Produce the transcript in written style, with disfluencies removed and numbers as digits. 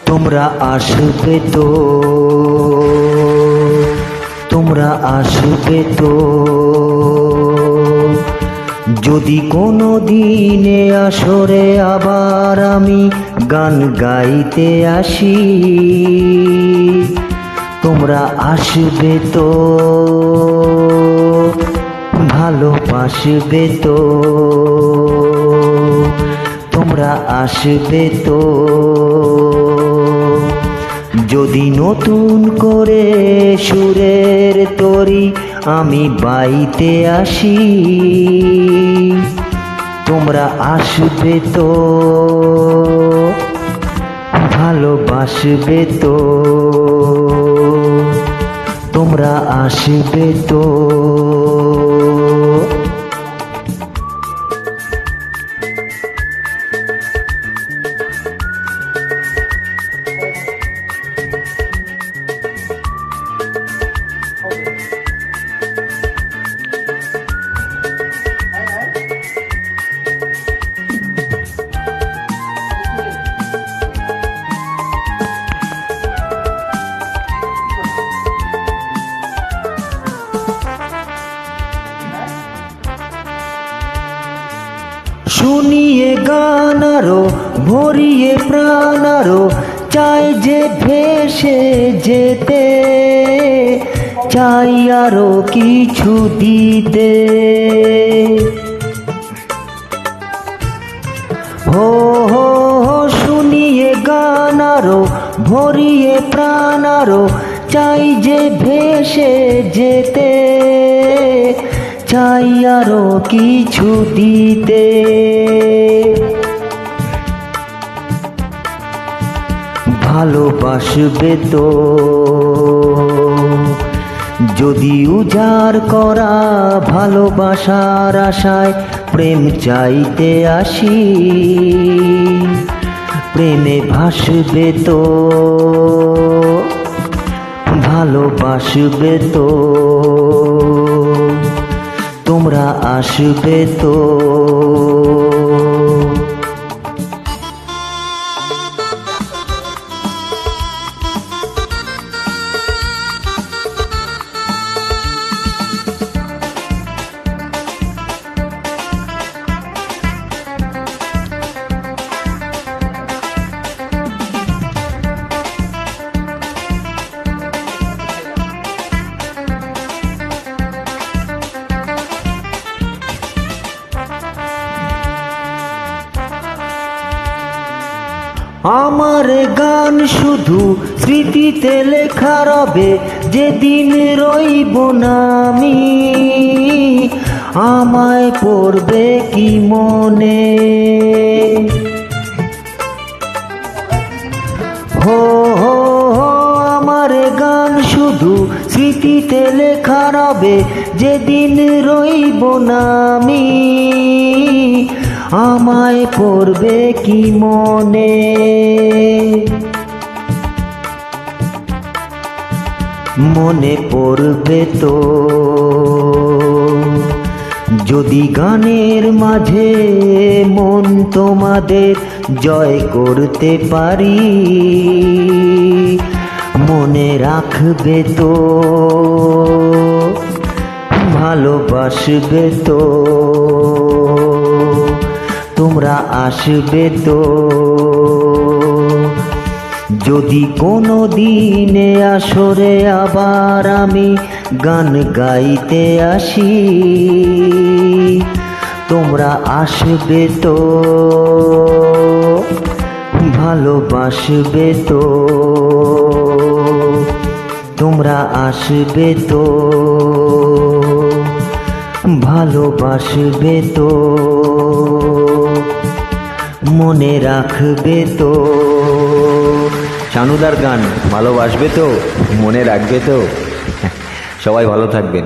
তোমরা আসবে তো, তোমরা আসবে তো, যদি কোনো দিনে আসরে আবার আমি গান গাইতে আসি। তোমরা আসবে তো, ভালোবাসবে তো, তোমরা আসবে তো, যদি নতুন করে সুরের তরি আমি বাইতে আসি। তোমরা আসবে তো, ভালোবাসবে তো, তোমরা আসবে তো। শুনিয়ে গান আরো ভরিয়ে প্রাণ আরো চাই যে ভেসে যেতে, চাই আরো কিছু দিতে। হো হো শুনিয়ে গান আরো ভরিয়ে প্রাণ আরো চাই যে ভেসে যেতে, চাই আরো কিছু দিতে। ভালোবাসবে তো, যদি উজাড় করা ভালোবাসার আশায় প্রেম চাইতে আসি। প্রেমে ভাসবে তো, ভালোবাসবে তো, তোমরা আসবে তো। আমার গান শুধু স্মৃতিতে লেখা রবে, যেদিন রইব না আমি। আমায় পড়বে কি মনে, হো হো আমার গান শুধু স্মৃতিতে লেখা রবে, যেদিন রইব না আমি। আমায় পড়বে কি মনে, মনে পড়বে তো, যদি গানের মাঝে মন তোমাদের জয় করতে পারি। মনে রাখবে তো, ভালোবাসবে তো, তোমরা আসবে তো, যদি কোনো দিনে আসরে আবার আমি গান গাইতে আসি। তোমরা আসবে তো, ভালোবাসবে তো, তোমরা আসবে তো, ভালোবাসবে তো, মনে রাখবে তো। শানুদার গান ভালোবাসবে তো, মনে রাখবে তো। সবাই ভালো থাকবেন।